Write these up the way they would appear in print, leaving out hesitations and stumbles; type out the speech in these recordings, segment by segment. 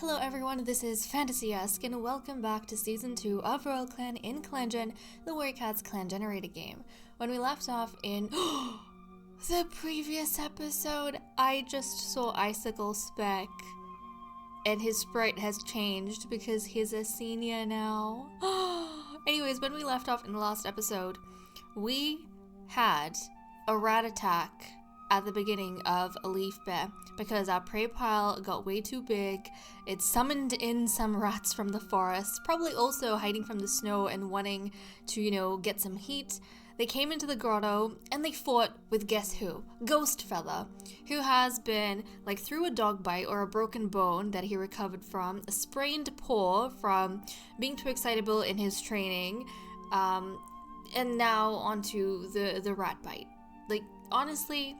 Hello everyone, this is Fantasy-esque and welcome back to Season 2 of Royal Clan in ClanGen, the Warrior Cats clan generator game. When we left off in the previous episode, I just saw Icicle Spec and his sprite has changed because he's a senior now. Anyways, when we left off in the last episode, we had a rat attack at the beginning of a leaf bear because our prey pile got way too big. It summoned in some rats from the forest, probably also hiding from the snow and wanting to, get some heat. They came into the grotto and they fought with guess who? Ghost Fella, who has been through a dog bite or a broken bone that he recovered from, a sprained paw from being too excitable in his training, and now onto the rat bite. Honestly,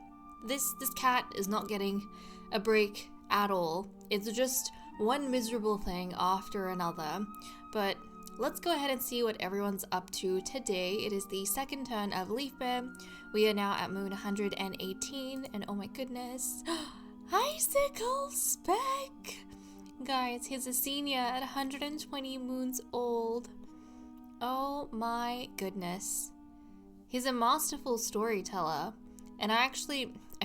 this cat is not getting a break at all. It's just one miserable thing after another. But let's go ahead and see what everyone's up to today. It is the second turn of Leaf Bear. We are now at moon 118, and oh my goodness, Icicle Spec! Guys, he's a senior at 120 moons old. Oh my goodness. He's a masterful storyteller. And I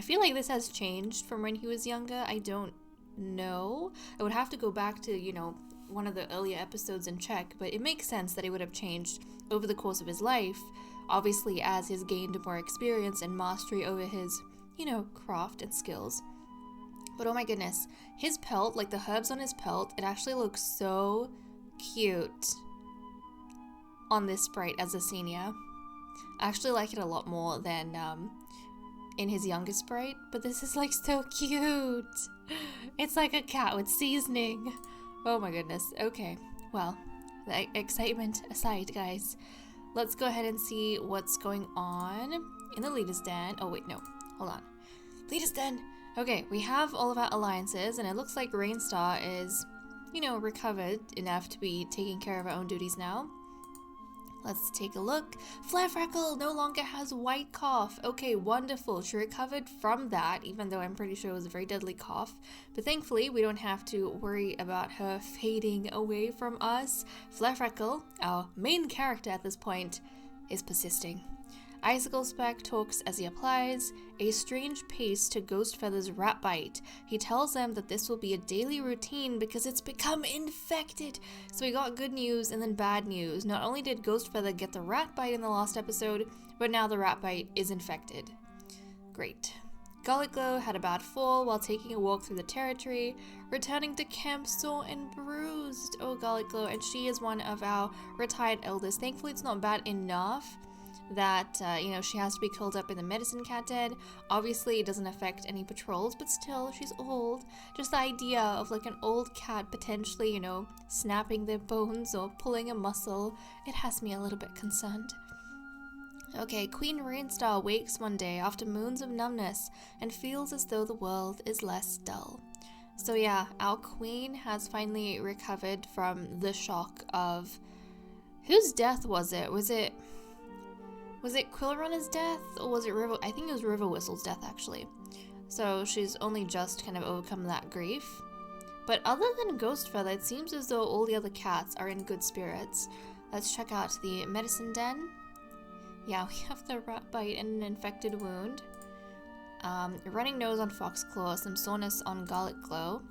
feel like this has changed from when he was younger. I don't know. I would have to go back to, one of the earlier episodes and check, but it makes sense that it would have changed over the course of his life, obviously as he's gained more experience and mastery over his, craft and skills. But oh my goodness, his pelt, the herbs on his pelt, it actually looks so cute on this sprite as a senior. I actually like it a lot more than, in his youngest sprite, but this is so cute. It's like a cat with seasoning. Oh my goodness. Okay, well, the excitement aside, guys, let's go ahead and see what's going on in the leader's den. Oh wait, no, hold on. Leader's den. Okay, we have all of our alliances, and it looks like Rainstar is, recovered enough to be taking care of our own duties now. Let's take a look. Freckle no longer has white cough. Okay, wonderful. She recovered from that, even though I'm pretty sure it was a very deadly cough. But thankfully, we don't have to worry about her fading away from us. Freckle, our main character at this point, is persisting. Icicle Spec talks as he applies a strange paste to Ghost Feather's rat bite. He tells them that this will be a daily routine because it's become infected. So we got good news and then bad news. Not only did Ghost Feather get the rat bite in the last episode, but now the rat bite is infected. Great. Icicle had a bad fall while taking a walk through the territory, returning to camp sore and bruised. Oh, Icicle, and she is one of our retired elders. Thankfully, it's not bad enough that, she has to be curled up in the medicine cat den. Obviously, it doesn't affect any patrols, but still, she's old. Just the idea of, an old cat potentially, snapping their bones or pulling a muscle, it has me a little bit concerned. Okay, Queen Rainstar wakes one day after moons of numbness and feels as though the world is less dull. So yeah, our queen has finally recovered from the shock of... Whose death was it? Was it Quill Runner's death, or was it River? I think it was River Whistle's death, actually. So she's only just kind of overcome that grief. But other than Ghost Feather, it seems as though all the other cats are in good spirits. Let's check out the medicine den. Yeah, we have the rat bite and an infected wound. A running nose on Foxclaw, some soreness on Garlic Glow.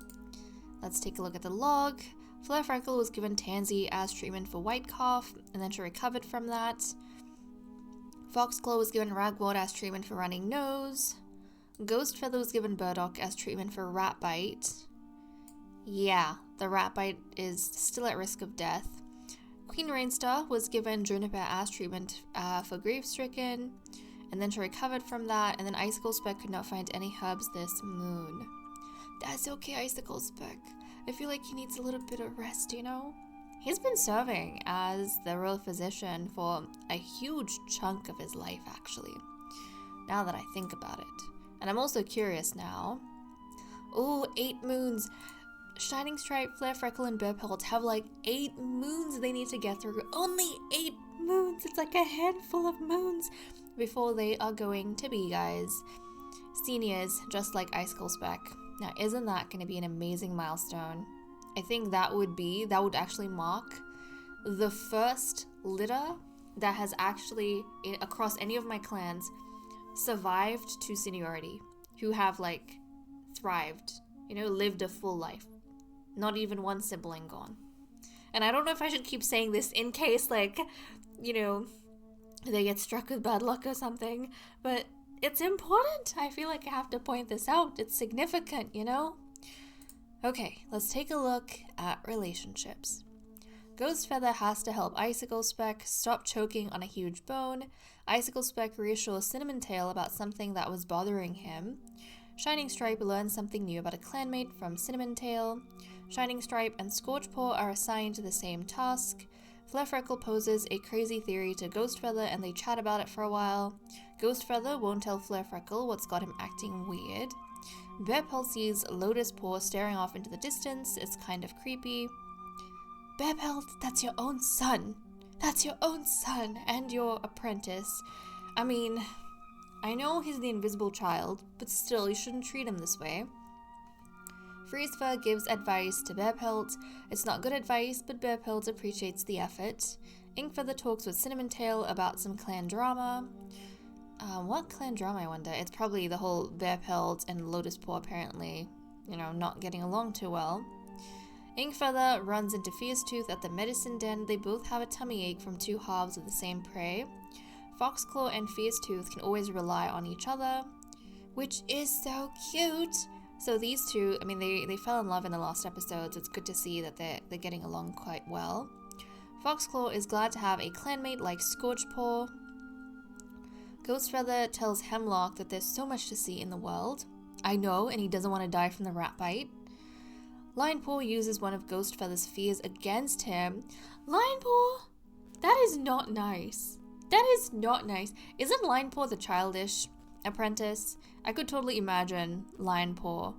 Let's take a look at the log. Freckle was given Tansy as treatment for white cough, and then she recovered from that. Foxclaw was given Ragwort as treatment for running nose. Ghost Feather was given Burdock as treatment for rat bite. Yeah, the rat bite is still at risk of death. Queen Rainstar was given Juniper as treatment for grief-stricken, and then she recovered from that, and then Icicle Spec could not find any herbs this moon. That's okay, Icicle Spec. I feel like he needs a little bit of rest, He's been serving as the royal physician for a huge chunk of his life, actually, now that I think about it. And I'm also curious now. Oh, 8 moons. Shining Stripe, Freckle, and Bearpelt have 8 moons they need to get through. Only 8 moons. It's a handful of moons before they are going to be, guys, seniors, just like Icicle Spec. Now, isn't that going to be an amazing milestone? I think that would actually mark the first litter that has actually, across any of my clans, survived to seniority, who have like thrived, lived a full life. Not even one sibling gone. And I don't know if I should keep saying this in case, like, they get struck with bad luck or something, but it's important. I feel like I have to point this out. It's significant, Okay, let's take a look at relationships. Ghostfeather has to help Icicle Spec stop choking on a huge bone. Icicle Spec reassures Cinnamon Tail about something that was bothering him. Shining Stripe learns something new about a clanmate from Cinnamon Tail. Shining Stripe and Scorchpaw are assigned to the same task. Freckle poses a crazy theory to Ghostfeather and they chat about it for a while. Ghostfeather won't tell Freckle what's got him acting weird. Bearpelt sees Lotus Paw staring off into the distance. It's kind of creepy. Bearpelt, that's your own son. That's your own son and your apprentice. I mean, I know he's the invisible child, but still, you shouldn't treat him this way. Freezefur gives advice to Bearpelt. It's not good advice, but Bearpelt appreciates the effort. Inkfeather talks with Cinnamon Tail about some clan drama. What clan drama, I wonder? It's probably the whole Bearpelt and Lotus Paw apparently, not getting along too well. Inkfeather runs into Fiercetooth at the medicine den. They both have a tummy ache from two halves of the same prey. Foxclaw and Fiercetooth can always rely on each other, which is so cute. So these two, I mean, they fell in love in the last episodes. It's good to see that they're getting along quite well. Foxclaw is glad to have a clanmate like Scorchpaw. Ghostfeather tells Hemlock that there's so much to see in the world. I know, and he doesn't want to die from the rat bite. Linepaw uses one of Ghostfeather's fears against him. Linepaw? That is not nice. That is not nice. Isn't Linepaw the childish apprentice? I could totally imagine Linepaw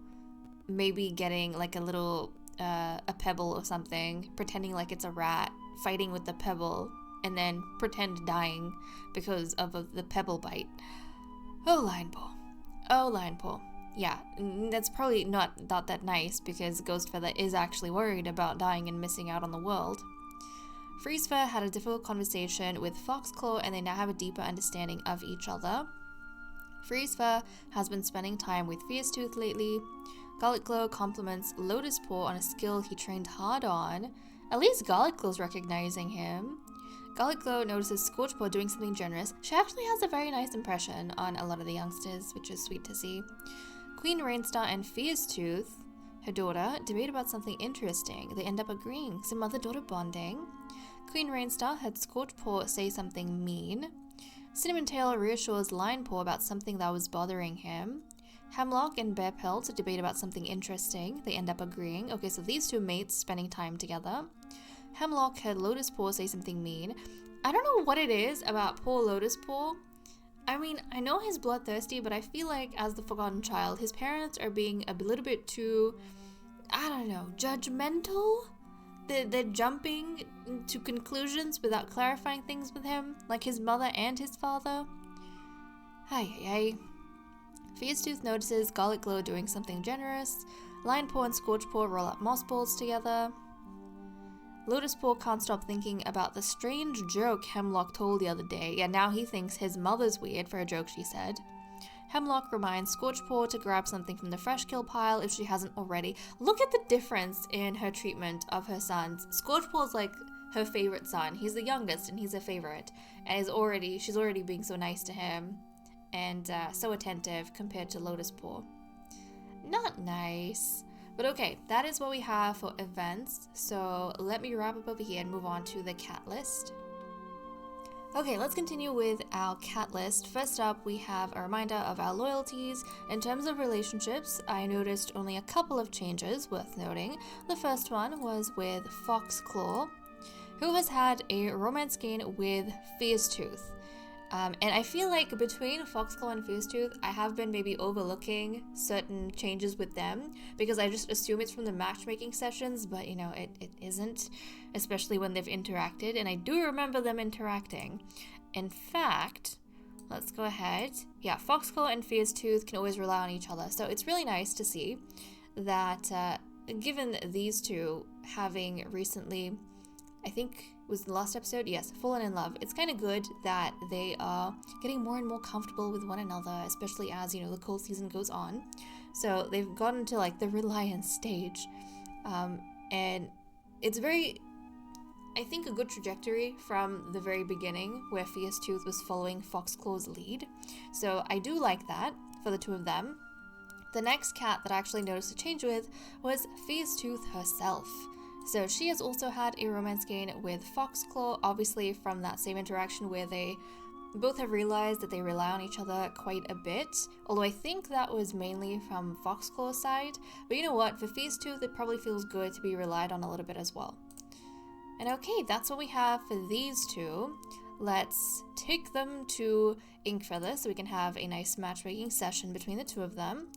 maybe getting like a little, a pebble or something, pretending like it's a rat, fighting with the pebble, and then pretend dying because of the pebble bite. Oh, Linepaw. Oh, Linepaw. Yeah, that's probably not that nice because Ghostfeather is actually worried about dying and missing out on the world. Freezefur had a difficult conversation with Foxclaw and they now have a deeper understanding of each other. Freezefur has been spending time with Fiercetooth lately. Garlicglow compliments Lotus Paw on a skill he trained hard on. At least Garlicglow's recognizing him. Garlicglow notices Scorchpaw doing something generous. She actually has a very nice impression on a lot of the youngsters, which is sweet to see. Queen Rainstar and Fiercetooth, her daughter, debate about something interesting. They end up agreeing, some mother-daughter bonding. Queen Rainstar had Scorchpaw say something mean. Cinnamon Tail reassures Linepaw about something that was bothering him. Hemlock and Bearpelt debate about something interesting. They end up agreeing. Okay, so these two mates spending time together. Hemlock had Lotus Paw say something mean. I don't know what it is about poor Lotus Paw. I mean, I know he's bloodthirsty, but I feel like as the forgotten child, his parents are being a little bit too, I don't know, judgmental? They're jumping to conclusions without clarifying things with him, like his mother and his father. Hey. Fiercetooth notices Garlicglow doing something generous. Linepaw and Scorchpaw roll up moss balls together. Lotus Paw can't stop thinking about the strange joke Hemlock told the other day. Yeah, now he thinks his mother's weird for a joke she said. Hemlock reminds Scorchpaw to grab something from the fresh kill pile if she hasn't already. Look at the difference in her treatment of her sons. Scorchpaw's like her favorite son. He's the youngest and he's her favorite. And she's already being so nice to him and so attentive compared to Lotus Paw. Not nice. But okay, that is what we have for events. So let me wrap up over here and move on to the cat list. Okay, let's continue with our cat list. First up, we have a reminder of our loyalties. In terms of relationships, I noticed only a couple of changes worth noting. The first one was with Foxclaw, who has had a romance gain with Fiercetooth. And I feel like between Foxclaw and Fiercetooth, I have been maybe overlooking certain changes with them because I just assume it's from the matchmaking sessions, but it isn't, especially when they've interacted, and I do remember them interacting. In fact, let's go ahead. Yeah, Foxclaw and Fiercetooth can always rely on each other, so it's really nice to see that given these two having recently, I think it was the last episode, yes, fallen in love, it's kind of good that they are getting more and more comfortable with one another, especially as, you know, the cold season goes on. So they've gotten to like the reliance stage, and it's very, I think, a good trajectory from the very beginning where Fierce Tooth was following Foxclaw's lead. So I do like that for the two of them. The next cat that I actually noticed a change with was Fierce Tooth herself. So she has also had a romance gain with Foxclaw, obviously from that same interaction where they both have realized that they rely on each other quite a bit, although I think that was mainly from Foxclaw's side. But you know what, for Fierce Tooth it probably feels good to be relied on a little bit as well. And okay, that's what we have for these two. Let's take them to Inkfeather so we can have a nice matchmaking session between the two of them.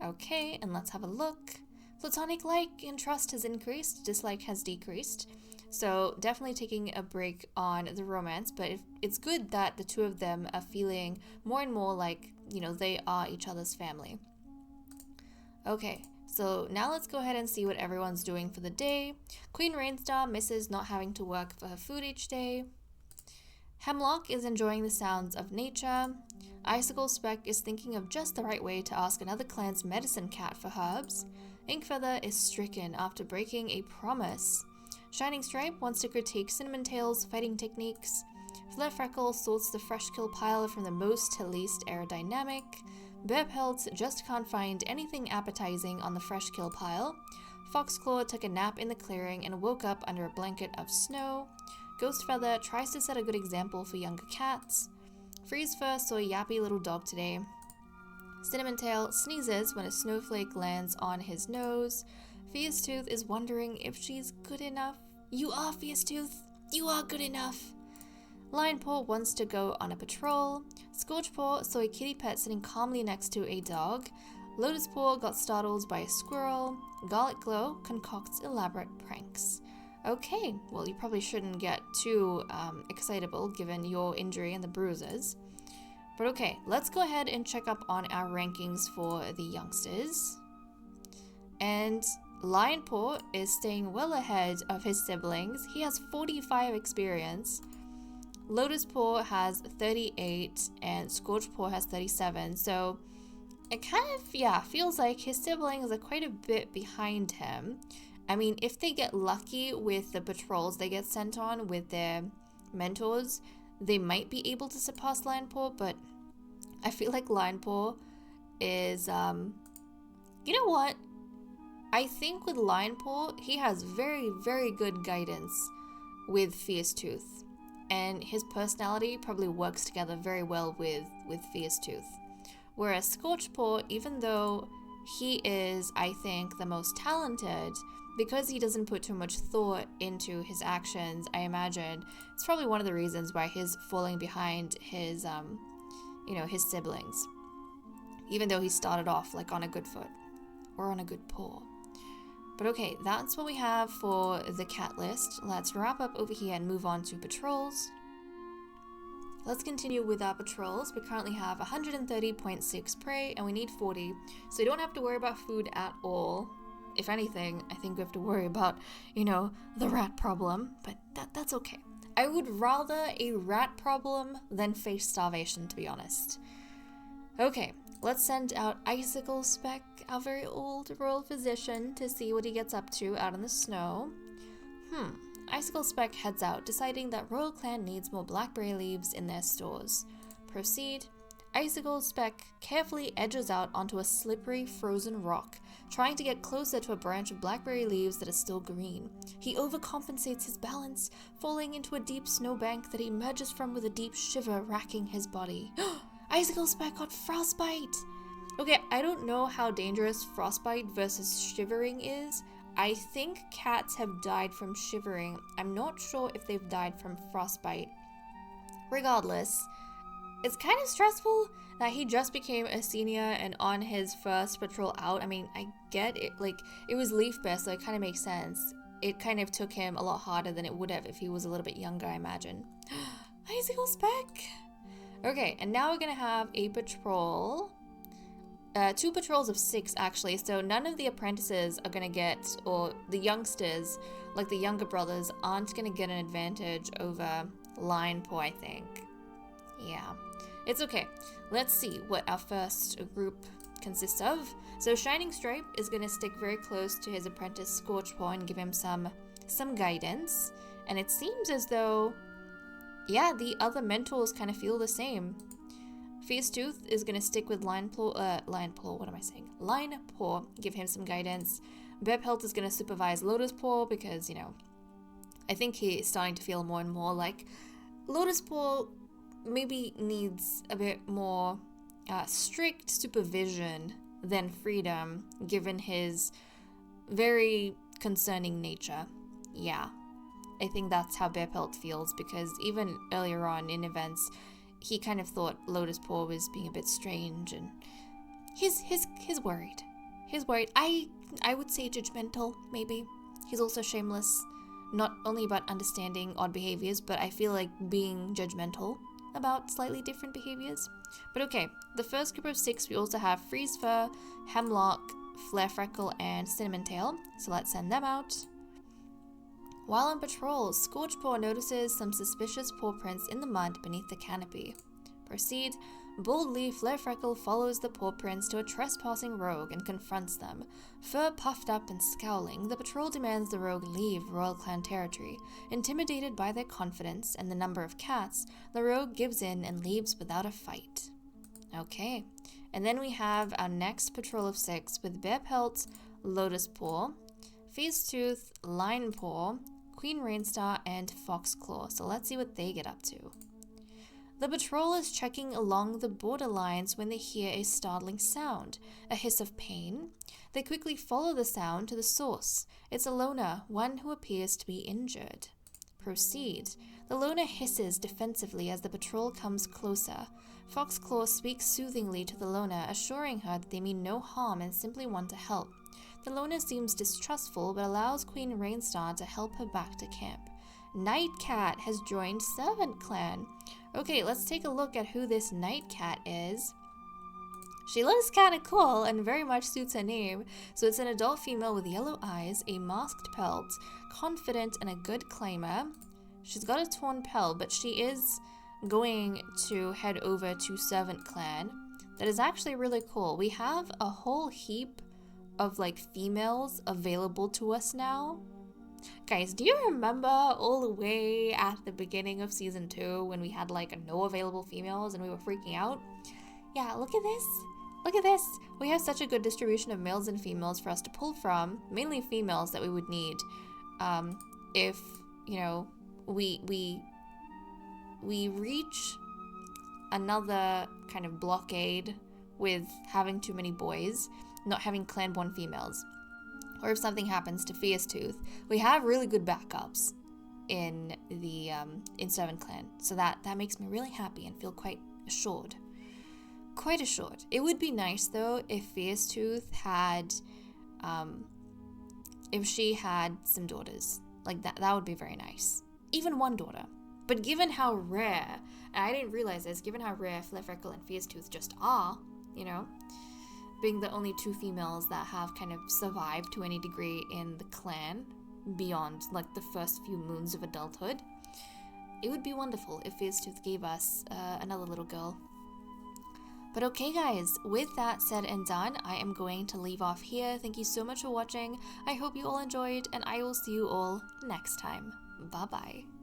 Okay, and let's have a look. Platonic like and trust has increased, dislike has decreased. So definitely taking a break on the romance, but it's good that the two of them are feeling more and more like, you know, they are each other's family. Okay, so now let's go ahead and see what everyone's doing for the day. Queen Rainstar misses not having to work for her food each day. Hemlock is enjoying the sounds of nature. Icicle Spec is thinking of just the right way to ask another clan's medicine cat for herbs. Inkfeather is stricken after breaking a promise. Shining Stripe wants to critique Cinnamon Tail's fighting techniques. Freckle sorts the fresh kill pile from the most to least aerodynamic. Bearpelt just can't find anything appetizing on the fresh kill pile. Foxclaw took a nap in the clearing and woke up under a blanket of snow. Ghostfeather tries to set a good example for younger cats. Freezefur saw a yappy little dog today. Cinnamon Tail sneezes when a snowflake lands on his nose. Fierce Tooth is wondering if she's good enough. You are, Fierce Tooth. You are good enough. Lionpaw wants to go on a patrol. Scorchpaw saw a kitty pet sitting calmly next to a dog. Lotuspaw got startled by a squirrel. Garlic Glow concocts elaborate pranks. Okay, well, you probably shouldn't get too excitable given your injury and the bruises. But okay, let's go ahead and check up on our rankings for the youngsters. And Lionpaw is staying well ahead of his siblings. He has 45 experience. Lotuspaw has 38 and Scorchpaw has 37. So it kind of, yeah, feels like his siblings are quite a bit behind him. I mean, if they get lucky with the patrols they get sent on with their mentors, they might be able to surpass Lionpaw, but I feel like Lionpaw is, you know what? I think with Lionpaw, he has very, very good guidance with Fierce Tooth, and his personality probably works together very well with Fierce Tooth. Whereas Scorchpaw, even though he is, I think, the most talented, because he doesn't put too much thought into his actions, I imagine it's probably one of the reasons why he's falling behind his, his siblings. Even though he started off like on a good foot or on a good paw. But okay, that's what we have for the cat list. Let's wrap up over here and move on to patrols. Let's continue with our patrols. We currently have 130.6 prey and we need 40, so we don't have to worry about food at all. If anything, I think we have to worry about, the rat problem, but that's okay. I would rather a rat problem than face starvation, to be honest. Okay, let's send out Icicle Spec, our very old royal physician, to see what he gets up to out in the snow. Icicle Spec heads out, deciding that Royal Clan needs more blackberry leaves in their stores. Proceed. Icicle Spec carefully edges out onto a slippery, frozen rock, trying to get closer to a branch of blackberry leaves that is still green. He overcompensates his balance, falling into a deep snowbank that he emerges from with a deep shiver racking his body. Icicle Spec got frostbite! Okay, I don't know how dangerous frostbite versus shivering is. I think cats have died from shivering. I'm not sure if they've died from frostbite. Regardless, it's kind of stressful that he just became a senior and on his first patrol out. I mean, I get it. Like, it was Leaf Bear, so it kind of makes sense. It kind of took him a lot harder than it would have if he was a little bit younger, I imagine. Icicle Spec! Okay, and now we're gonna have a patrol. 2 patrols of 6 actually, so none of the apprentices are gonna get, or the youngsters, like the younger brothers, aren't gonna get an advantage over line poor, I think. Yeah, it's okay. Let's see what our first group consists of. So Shining Stripe is gonna stick very close to his apprentice Scorchpaw and give him some guidance, and it seems as though, yeah, the other mentors kind of feel the same. Fierce Tooth is going to stick with Line Paw, give him some guidance. Bear Pelt is going to supervise Lotus Paw because, you know, I think he is starting to feel more and more like Lotus Paw maybe needs a bit more strict supervision than freedom, given his very concerning nature. Yeah, I think that's how Bear Pelt feels, because even earlier on in events, he kind of thought Lotus Paw was being a bit strange, and he's worried. He's worried. I would say judgmental, maybe. He's also shameless, not only about understanding odd behaviors, but I feel like being judgmental about slightly different behaviors. But okay, the first group of 6, we also have Freeze Fur, Hemlock, Flare Freckle, and Cinnamon Tail, so let's send them out. While on patrol, Scorchpaw notices some suspicious paw prints in the mud beneath the canopy. Proceed. Boldly, Flare Freckle follows the paw prints to a trespassing rogue and confronts them. Fur puffed up and scowling, the patrol demands the rogue leave Royal Clan territory. Intimidated by their confidence and the number of cats, the rogue gives in and leaves without a fight. Okay, and then we have our next patrol of 6 with Bear Pelt, Lotus Paw, Fierce Tooth, Line Paw, Queen Rainstar, and Foxclaw. So let's see what they get up to. The patrol is checking along the borderlines when they hear a startling sound, a hiss of pain. They quickly follow the sound to the source. It's a loner, one who appears to be injured. Proceed. The loner hisses defensively as the patrol comes closer. Foxclaw speaks soothingly to the loner, assuring her that they mean no harm and simply want to help. The loner seems distrustful, but allows Queen Rainstar to help her back to camp. Nightcat has joined Servant Clan. Okay, let's take a look at who this Nightcat is. She looks kind of cool and very much suits her name. So it's an adult female with yellow eyes, a masked pelt, confident and a good climber. She's got a torn pelt, but she is going to head over to Servant Clan. That is actually really cool. We have a whole heap of like females available to us now. Guys, do you remember all the way at the beginning of season 2 when we had like no available females and we were freaking out? Yeah, look at this. Look at this. We have such a good distribution of males and females for us to pull from, mainly females that we would need if, you know, we reach another kind of blockade with having too many boys, not having clan 1 females. Or if something happens to Fierce Tooth, we have really good backups in the in Servant Clan. So that makes me really happy and feel quite assured. Quite assured. It would be nice though if Fierce Tooth had if she had some daughters. Like that would be very nice. Even 1 daughter. But given how rare, and I didn't realize this, given how rare Flare Freckle and Fierce Tooth just are, you know, being the only 2 females that have kind of survived to any degree in the clan beyond like the first few moons of adulthood, it would be wonderful if Fierce Tooth gave us another little girl. But okay guys, with that said and done, I am going to leave off here. Thank you so much for watching. I hope you all enjoyed, and I will see you all next time. Bye bye.